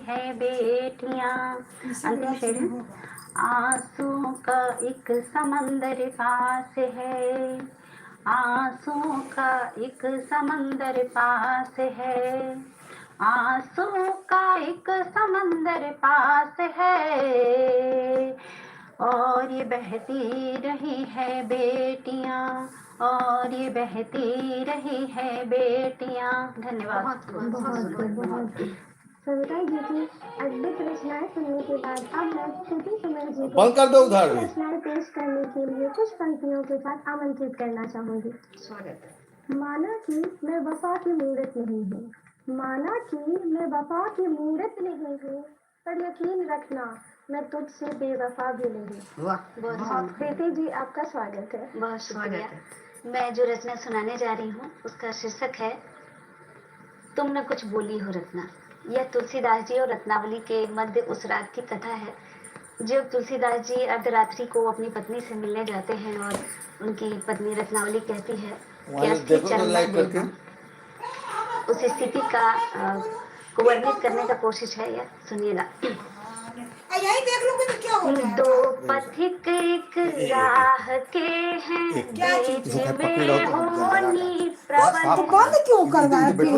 है बेटियां। अंतिम शेर है। आंसू का एक समंदर पास है, आंसू का एक समंदर पास है, आंसू का एक समंदर पास है, और ये बहती रही है बेटियां, और ये बहती रही है बेटियां। धन्यवाद। सविता जी की अद्भुत रचनाएं सुनने के बाद अब मैं श्रुति सुमन जी को बंद कर दो उधर भी। रचनाएं पेश करने के लिए कुछ पंक्तियों के साथ आमंत्रित करना चाहूंगी। स्वागत है। माना कि मैं वफा की मूरत नहीं हूँ, माना कि मैं वफा की मूरत नहीं हूँ, पर यकीन रखना मैं तुझसे बेवफा भी नहीं। वाह, बहुत प्रीति जी आपका स्वागत है। बहुत शुक्रिया। मैं जो रचना सुनाने जा रही हूँ उसका शीर्षक है तुम न कुछ बोली हो रत्ना। यह तुलसीदास जी और रत्नावली के मध्य उस रात की कथा है जब तुलसीदास जी अर्धरात्रि को अपनी पत्नी से मिलने जाते हैं और उनकी पत्नी रत्नावली कहती है कि अस्थि चरण उस स्थिति का को वर्णित करने का कोशिश है। यह सुनिएगा। यही देख लो तो क्या हो गया। दो पथिक एक राह के हैं, बीच में होनी प्रबल। कौन क्यों करवाए फिर?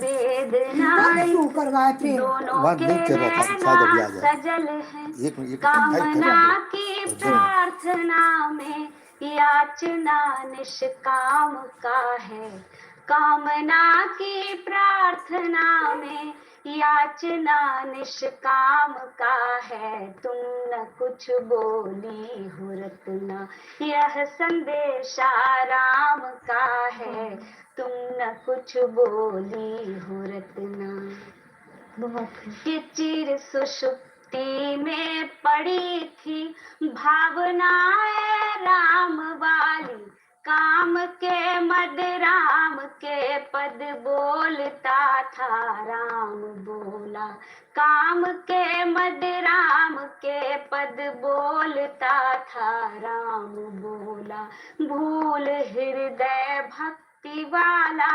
वेदनाएं क्यों करवाए फिर? दोनों के नैना सजल हैं, कामना की प्रार्थना में याचना निष्काम का है, कामना की प्रार्थना में याचना निष्काम का है। तुम न कुछ बोली हो रत्ना, यह संदेशा राम का है, तुम न कुछ बोली हो रत्ना। कि चिर सुषुप्ति में पड़ी थी भावनाएं राम वाली, काम के मद राम के पद बोलता था राम बोला, काम के मद राम के पद बोलता था राम बोला। भूल हृदय भक्ति वाला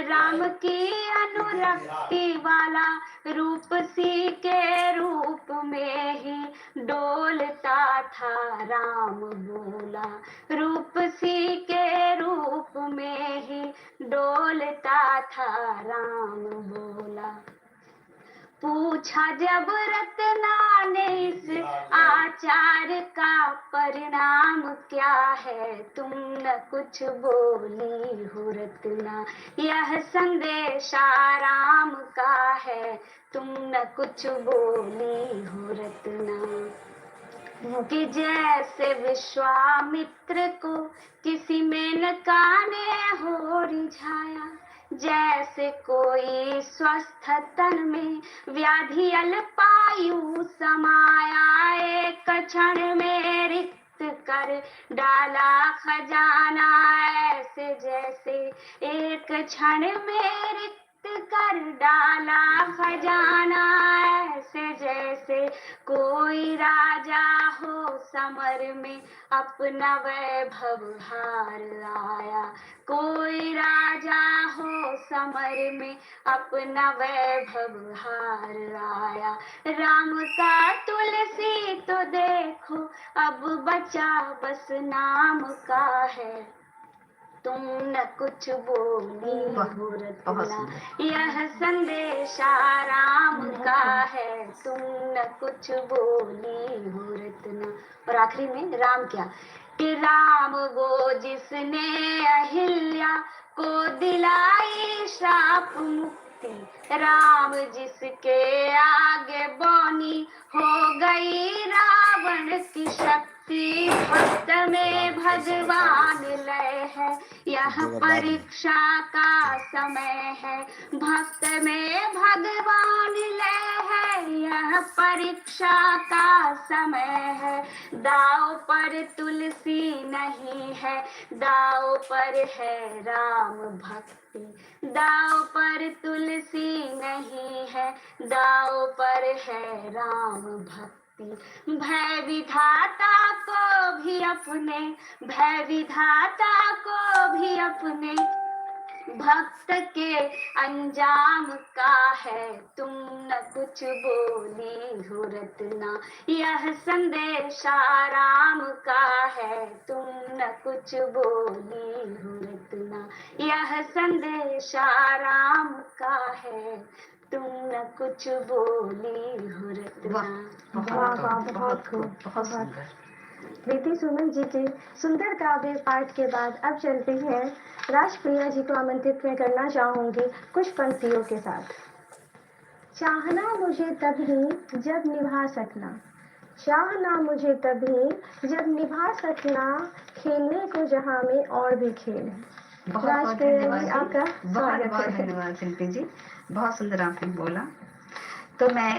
राम की अनुरक्ति वाला, रूप सी के रूप में ही डोलता था राम बोला, रूप सी के रूप में ही डोलता था राम बोला। पूछा जब रत्ना ने इस आचार का परिणाम क्या है, तुम न कुछ बोली हो रत्ना, यह संदेशा राम का है, तुम न कुछ बोली हो रत्ना। कि जैसे विश्वामित्र को किसी मेनका ने हो रिझाया, जैसे कोई स्वस्थ तन में व्याधि अल्पायु समाया, एक क्षण में रिक्त कर डाला खजाना, ऐसे जैसे एक क्षण में रिक्त कर डाला खजाना, ऐसे जैसे कोई राजा हो समर में अपना वैभव हार आया, कोई राजा हो समर में अपना वैभव हार आया। राम का तुलसी तो देखो अब बचा बस नाम का है, तुम न कुछ बोली हो रत्ना, यह संदेशा राम का है, तुम न कुछ बोली हो रत्ना। और आखिरी में राम क्या कि राम वो जिसने अहिल्या को दिलाई श्राप मुक्ति, राम जिसके आगे बौनी हो गई रावण की शक्ति, भक्त में भगवान लय है, यह परीक्षा का समय है, भक्त में भगवान लय है, यह परीक्षा का समय है। दाव पर तुलसी नहीं है, दाव पर है राम भक्ति, दाव पर तुलसी नहीं है, दाव पर है राम भक्ति। भय विधाता को भी अपने, भय विधाता को भी अपने भक्त के अंजाम का है, तुम न कुछ बोली हो रत्ना। यह संदेशा राम का है, तुम न कुछ बोली हो रत्ना। यह संदेशा राम का है, तुम न कुछ बोली हो रत्ना। वाह वाह, बहुत खूब, बहुत सुंदर। प्रीति सुमन जी के सुंदर काव्य पाठ के बाद अब चलते हैं राजप्रिया जी को आमंत्रित मैं करना चाहूंगी कुछ पंक्तियों के साथ। चाहना मुझे तभी जब निभा सकना, चाहना मुझे तभी जब निभा सकना, खेलने को जहां में और भी खेल है। बहुत बहुत राजप्रिया जी, धन्यवाद आपका बहुत स्वागत बहुत है। धन्यवाद शिल्पी जी, बहुत सुंदर आपने बोला। तो मैं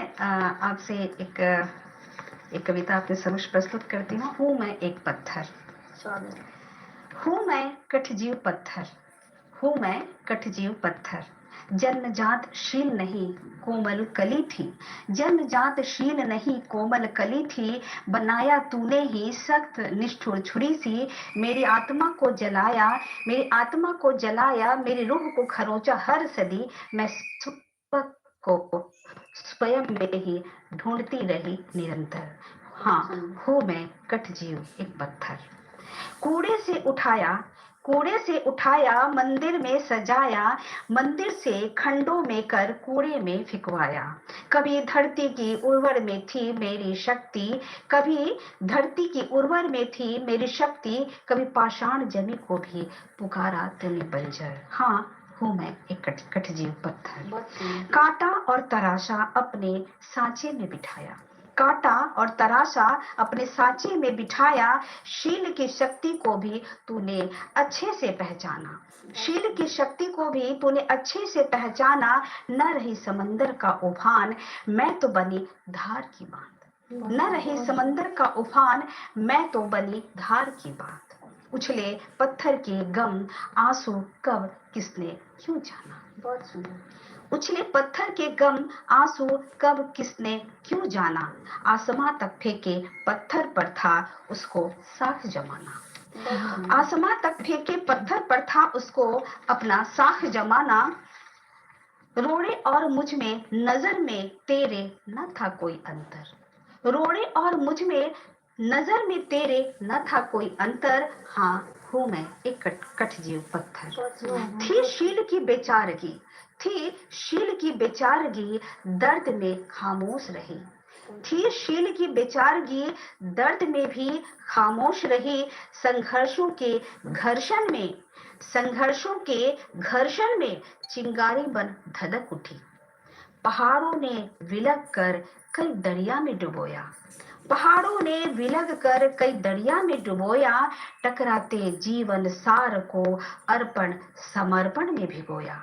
आपसे एक कविता अपने समक्ष प्रस्तुत करती हूँ। हूँ मैं एक पत्थर, हूँ मैं कठजीव पत्थर, हूँ मैं कठजीव पत्थर। जन्मजात शील नहीं कोमल कली थी, जन्मजात शील नहीं कोमल कली थी। बनाया तूने ही सख्त निष्ठुर छुरी सी, मेरी आत्मा को जलाया, मेरी आत्मा को जलाया, मेरी रूह को खरोंचा हर सदी। मैं सुख को स्वयं में ही ढूंढती रही निरंतर। हाँ, हूँ मैं कठजीव एक पत्थर। कूड़े से उठाया, कूड़े से उठाया, मंदिर में सजाया, मंदिर से खंडों में कर कूड़े में फिकवाया। कभी धरती की उर्वर में थी मेरी शक्ति, कभी धरती की उर्वर में थी मेरी शक्ति, कभी पाषाण जमी को भी पुकारा तूने बंजर। हाँ, हूँ मैं एक कठजीव पत्थर। काटा और तराशा अपने सांचे में बिठाया, काटा और तराशा अपने सांचे में बिठाया। शील की शक्ति को भी तूने अच्छे से पहचाना, शील की शक्ति को भी तूने अच्छे से पहचाना। न रही समंदर का उफान, मैं तो बनी धार की बात, न रही समंदर का उफान, मैं तो बनी धार की बात। उछले पत्थर के गम आंसू कब किसने क्यों जाना। बहुत सुंदर। उछले पत्थर के गम आंसू कब किसने क्यों जाना। आसमां तक फेंके पत्थर पर था उसको साख जमाना, आसमां तक फेंके पत्थर पर था उसको अपना साख जमाना। रोड़े और मुझ में नजर में तेरे न था कोई अंतर, रोड़े और मुझ में नजर में तेरे न था कोई अंतर। हाँ, हूँ मैं एक कठजीव पत्थर। थी शील की बेचारगी, थी शील की बेचारगी, दर्द में खामोश रही, थी शील की बेचारगी, दर्द में भी खामोश रही। संघर्षों के घर्षण में, संघर्षों के घर्षण में चिंगारी बन धधक उठी। पहाड़ों ने विलग कर कई दरिया में डुबोया, पहाड़ों ने विलग कर कई दरिया में डुबोया। टकराते जीवन सार को अर्पण समर्पण में भिगोया,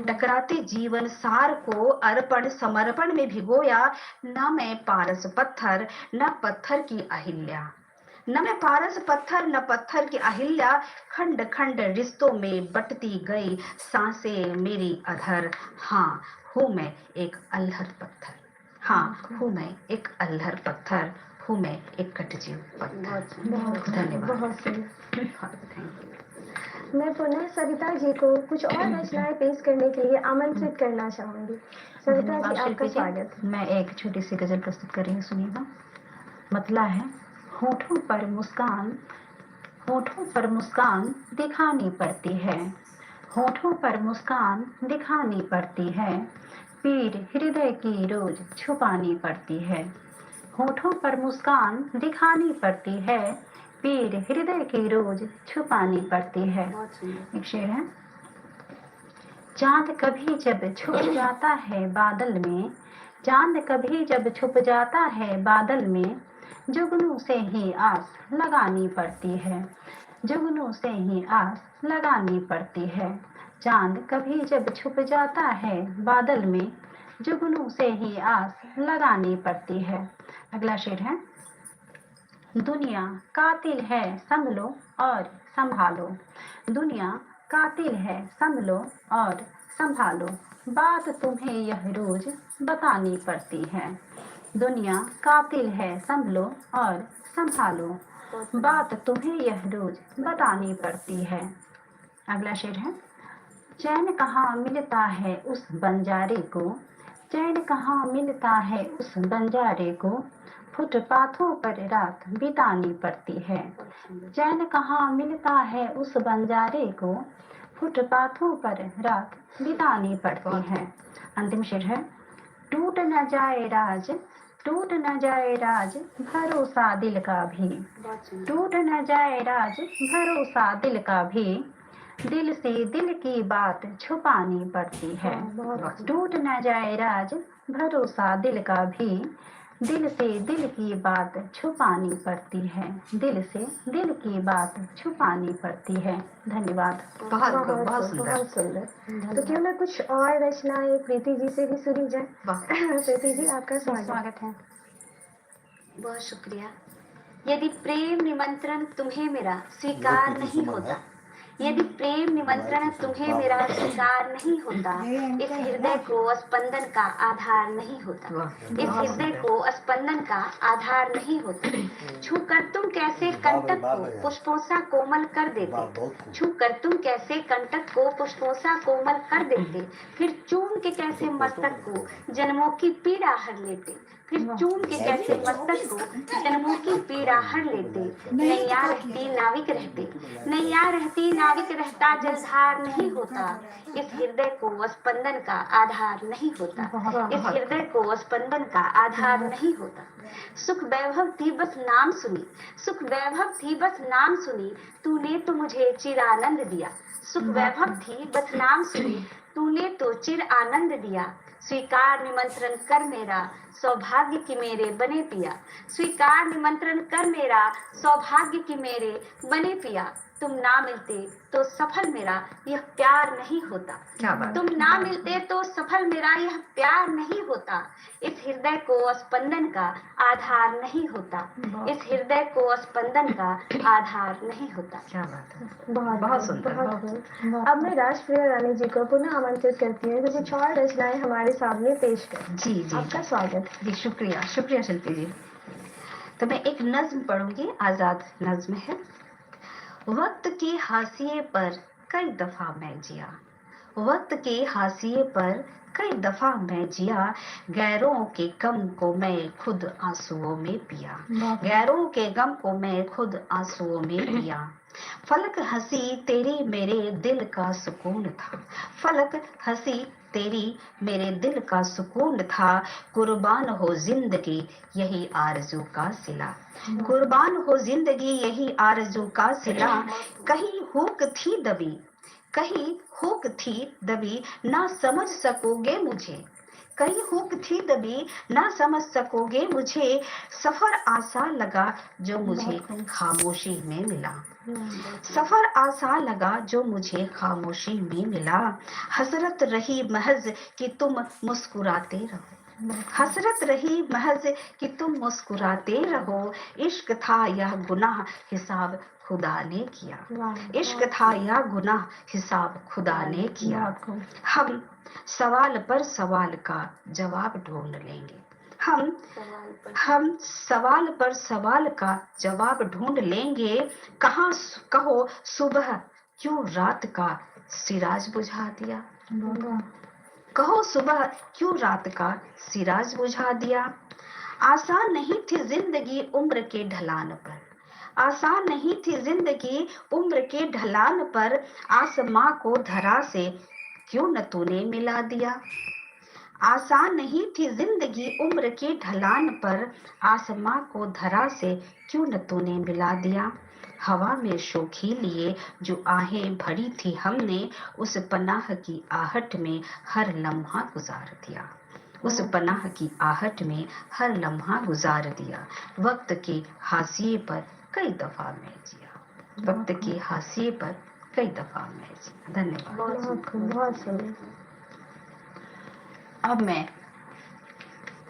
टकराते जीवन सार को अर्पण समर्पण में भिगोया। न मैं पारस पत्थर न पत्थर की अहिल्या, न मैं पारस पत्थर न पत्थर की अहिल्या। खंड खंड रिश्तों में बटती गई सांसें मेरी अधर। हाँ, हूँ मैं एक अल्हड़ पत्थर, हाँ, हूँ मैं एक अल्हड़ पत्थर, हूँ मैं एक कठजीव पत्थर। धन्यवाद। बहुत सही। मैं पुनः सविता जी को कुछ और रचनाएं पेश करने के लिए आमंत्रित करना चाहूंगी। सविता जी, आपका स्वागत। मैं एक छोटी सी गजल प्रस्तुत कर रही हूँ, सुनिएगा। मतला है। होठों पर मुस्कान, होठों पर मुस्कान दिखानी पड़ती है, होठों पर मुस्कान दिखानी पड़ती है। पीर हृदय की रोज छुपानी पड़ती है, होठों पर मुस्कान दिखानी पड़ती है। पीर हृदय की रोज छुपानी पड़ती है। एक शेर है। चांद कभी जब छुप जाता है बादल में, चांद कभी जब छुप जाता है बादल में, जुगनू से ही आस लगानी पड़ती है, जुगनू से ही आस लगानी पड़ती है। चांद कभी जब छुप जाता है बादल में, जुगनू से ही आस लगानी पड़ती है। अगला शेर है। दुनिया कातिल है संभलो और संभालो, दुनिया कातिल है संभलो और संभालो। बात तुम्हें यह रोज बतानी पड़ती है, दुनिया कातिल है संभलो और संभालो। बात तुम्हें यह रोज बतानी पड़ती है। अगला शेर है। चैन कहाँ मिलता है उस बंजारे को, चैन कहाँ मिलता है उस बंजारे को, फुटपाथों पर रात बितानी पड़ती है। चैन कहाँ मिलता है उस बंजारे को, फुटपाथों पर रात बितानी पड़ती है। अंतिम शेर है, टूट न जाए राज, टूट न जाए राज, भरोसा दिल का भी, टूट न जाए राज, भरोसा दिल का भी, दिल से दिल की बात छुपानी पड़ती है। टूट न जाए राज, भरोसा दिल का भी, दिल से दिल की बात छुपानी पड़ती है, दिल से दिल की बात छुपानी पड़ती है। धन्यवाद। बहुत सुंदर। तो क्यों ना कुछ और रचनाएं प्रीति जी से भी सुनी जाए। प्रीति जी आपका स्वागत है। बहुत शुक्रिया। यदि प्रेम निमंत्रण तुम्हें मेरा स्वीकार नहीं होता, यदि प्रेम निमंत्रण तुम्हें मेरा स्वीकार नहीं होता, इस हृदय को स्पंदन का आधार नहीं होता, इस हृदय को स्पंदन का आधार नहीं होता। छूकर तुम कैसे कंटक को पुष्पों सा कोमल कर देते, छूकर तुम कैसे कंटक को पुष्पों सा कोमल कर देते, फिर चूम के कैसे मस्तक को जन्मों की पीड़ा हर लेते, फिर चूम के कैसे मस्तक को जन्मों की पीड़ा हर लेते। नैया रहती नाविक रहते, नैया रहती नाविक रहता, जलधार नहीं होता, इस हृदय को स्पंदन का आधार नहीं होता, इस हृदय को स्पंदन का आधार नहीं होता। सुख वैभव थी बस नाम सुनी, सुख वैभव थी बस नाम सुनी, तूने तो मुझे चिर आनंद दिया, सुख वैभव थी बस नाम सुनी, तूने तो चिर आनंद दिया। स्वीकार निमंत्रण कर मेरा, सौभाग्य की मेरे बने पिया, स्वीकार निमंत्रण कर मेरा, सौभाग्य की मेरे बने पिया। तुम ना मिलते तो सफल मेरा यह प्यार नहीं होता, तुम ना मिलते तो सफल मेरा यह प्यार नहीं होता, इस हृदय को स्पंदन का आधार नहीं होता, इस हृदय को स्पंदन का आधार नहीं होता। क्या बात है, बहुत सुंदर। अब मैं राष्ट्रप्रिया रानी जी को पुनः आमंत्रित करती हूँ कि कुछ और रचनाएं हमारे सामने पेश करें। जी जी, आपका स्वागत। जी शुक्रिया, शुक्रिया शिल्पी जी। तो मैं एक नज्म पढ़ूंगी, आजाद नज्म है। वक्त की हाशिए पर कई दफा मैं जिया, वक्त के हाशिए पर कई दफा मैं जिया, गैरों के गम को मैं खुद आंसुओं में पिया, गैरों के गम को मैं खुद आंसुओं में पिया। फलक हंसी तेरी मेरे दिल का सुकून था, फलक हंसी तेरी मेरे दिल का सुकून था, कुर्बान हो जिंदगी यही आरज़ू का सिला, कुर्बान हो जिंदगी यही आरज़ू का सिला। कहीं हुक थी दबी, कहीं हुक थी दबी, ना समझ सकोगे मुझे, कहीं हुक थी दबी, ना समझ सकोगे मुझे, सफर आसान लगा जो मुझे खामोशी में मिला, सफर आसान लगा जो मुझे खामोशी में मिला। हसरत रही महज कि तुम मुस्कुराते रहो, हसरत रही महज कि तुम मुस्कुराते रहो, इश्क था यह गुनाह हिसाब खुदा ने किया, इश्क था यह गुनाह हिसाब खुदा ने किया। हम सवाल पर सवाल का जवाब ढूंढ लेंगे, हम सवाल पर सवाल का जवाब ढूंढ लेंगे। कहाँ कहो सुबह क्यों रात का सिराज बुझा दिया, कहो सुबह क्यों रात का सिराज बुझा दिया। आसान नहीं थी जिंदगी उम्र के ढलान पर, आसान नहीं थी जिंदगी उम्र के ढलान पर, आसमां को धरा से क्यों न तूने मिला दिया। आसान नहीं थी जिंदगी उम्र के ढलान पर, आसमां को धरा से क्यों न तूने मिला दिया। हवा में शोखी लिए जो आहें भरी थी हमने, उस पनाह की आहट में हर लम्हा गुजार दिया, उस पनाह की आहट में हर लम्हा गुजार दिया। वक्त के हाशिए पर कई दफा मैं जिया, वक्त के हाशिए पर कई दफा मैं जिया। धन्यवाद। बहुत सुंदर। अब मैं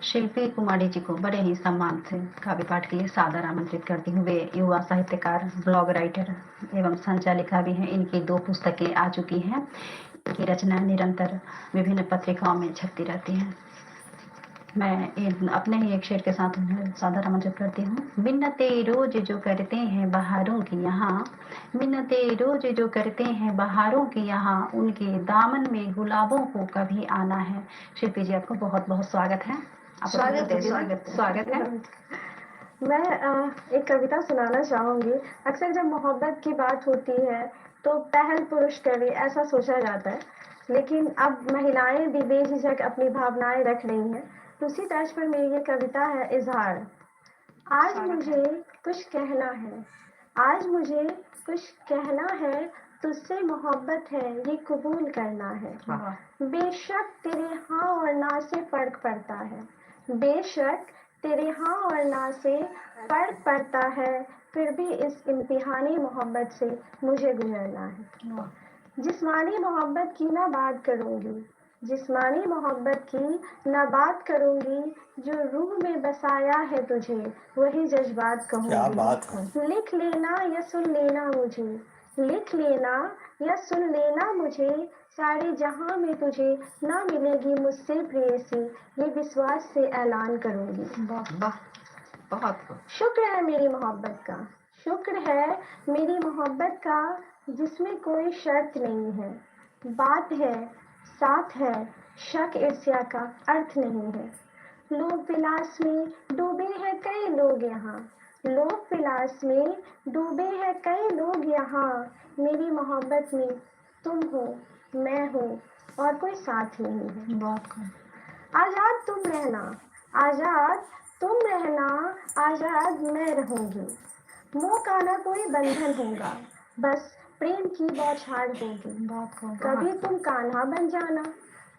शिल्पी कुमारी जी को बड़े ही सम्मान से काव्य पाठ के लिए सादर आमंत्रित करती हूँ। वे युवा साहित्यकार, ब्लॉग राइटर एवं संचालिका भी हैं। इनकी 2 पुस्तकें आ चुकी हैं। इनकी रचना निरंतर विभिन्न पत्रिकाओं में छपती रहती हैं। मैं अपने ही एक शेर के साथ उन्हें सादर आमंत्रित करती हूँ। मिन्नते रोज जो करते हैं बहारों की यहाँ, मिन्नते रोज जो करते हैं बहारों की यहाँ, उनके दामन में गुलाबों को कभी आना है। शिल्पी जी, आपको बहुत बहुत स्वागत है। स्वागत है। मैं एक कविता सुनाना चाहूँगी। अक्सर जब मोहब्बत की बात होती है तो पहल पुरुष करे ऐसा सोचा जाता है, लेकिन अब महिलाएं भी बेझिझक अपनी भावनाएं रख रही हैं। तो उसी तर्ज पर मेरी ये कविता है इजहार। आज मुझे कुछ कहना है, आज मुझे कुछ कहना है, तुझसे मोहब्बत है ये कबूल करना है। बेशक तेरे हाँ और ना से फर्क पड़ता है, बेशक तेरे हाँ और ना से फर्क पड़ता है, फिर भी इस इम्तिहानी मोहब्बत से मुझे गुजरना है। जिस्मानी मोहब्बत की ना बात करूँगी, जिस्मानी मोहब्बत की ना बात करूँगी, जो रूह में बसाया है तुझे वही जज्बात कहूँगी। क्या बात है। लिख लेना या सुन लेना मुझे, लिख लेना या सुन लेना मुझे, सारे जहां में तुझे ना मिलेगी मुझसे प्रेयसी, ये विश्वास से ऐलान करूँगी। बहुत शुक्र है मेरी मोहब्बत का, शुक्र है मेरी मोहब्बत का, जिसमें कोई शर्त नहीं है, बात है साथ है, शक ईर्ष्या का अर्थ नहीं है। लोग विलास में डूबे हैं कई लोग यहाँ, लोग विलास में डूबे हैं कई लोग यहाँ, मेरी मोहब्बत में तुम हो मैं हूँ और कोई साथ नहीं है। आजाद तुम रहना, आजाद तुम रहना, आजाद मैं रहूंगी, मोह का ना कोई बंधन होगा, बस प्रेम की बौछार होगी। कभी तुम कान्हा बन जाना,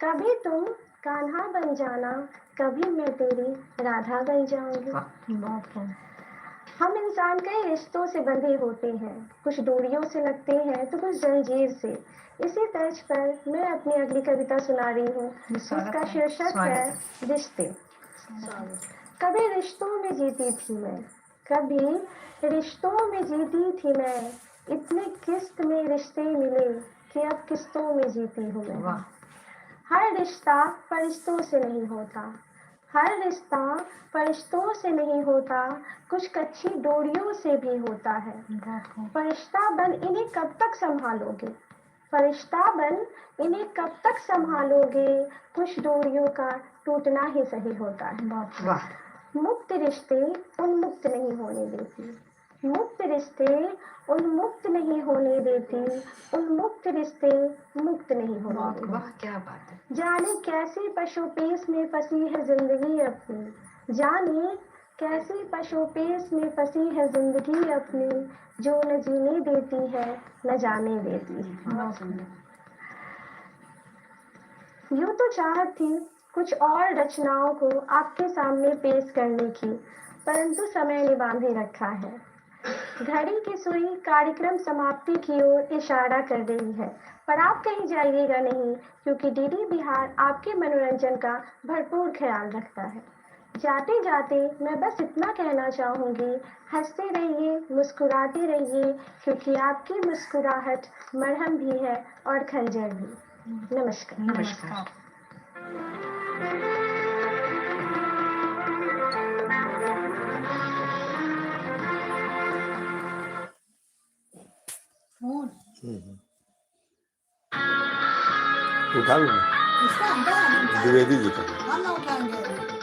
कभी तुम कान्हा बन जाना, कभी मैं तेरी राधा बन जाऊंगी। हम इंसान कई रिश्तों से बंधे होते हैं, कुछ दूरियों से लगते हैं तो कुछ जंजीर से। इसी तर्ज पर मैं अपनी अगली कविता सुना रही हूँ, जिसका शीर्षक है रिश्ते। कभी रिश्तों में जीती थी मैं, कभी रिश्तों में जीती थी मैं, इतने किस्त में रिश्ते मिले कि अब किस्तों में जीती हूँ मैं। हर रिश्ता फरिश्तों से नहीं होता, हर रिश्ता फरिश्तों से नहीं होता, कुछ कच्ची डोरियों से भी होता है। फरिश्ता बन इन्हें कब तक संभालोगे, फरिश्ता बन इन्हें कब तक संभालोगे, कुछ डोरियों का टूटना ही सही होता है। मुक्त रिश्ते उन्मुक्त नहीं होने देती, मुक्त रिश्ते उन्मुक्त नहीं होने देती, उन्मुक्त रिश्ते मुक्त नहीं होने देती। वाह क्या बात है। जाने कैसी पशुपेश में फंसी है जिंदगी अपनी, जाने कैसी पशुपेश में फंसी है जिंदगी अपनी, जो न जीने देती है न जाने देती है। यूं तो चाहत थी कुछ और रचनाओं को आपके सामने पेश करने की, परंतु समय ने बांधे रखा है। घड़ी की सुई कार्यक्रम समाप्ति की ओर इशारा कर रही है, पर आप कहीं जाइएगा नहीं, क्योंकि डीडी बिहार आपके मनोरंजन का भरपूर ख्याल रखता है। जाते जाते मैं बस इतना कहना चाहूँगी, हंसते रहिए मुस्कुराते रहिए, क्योंकि आपकी मुस्कुराहट मरहम भी है और खंजर भी। नमस्कार। नमस्कार। उठा लो ना, इसका हम द्विवेदी जी का। हम उठाएंगे।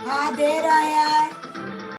हाँ दे रहा है।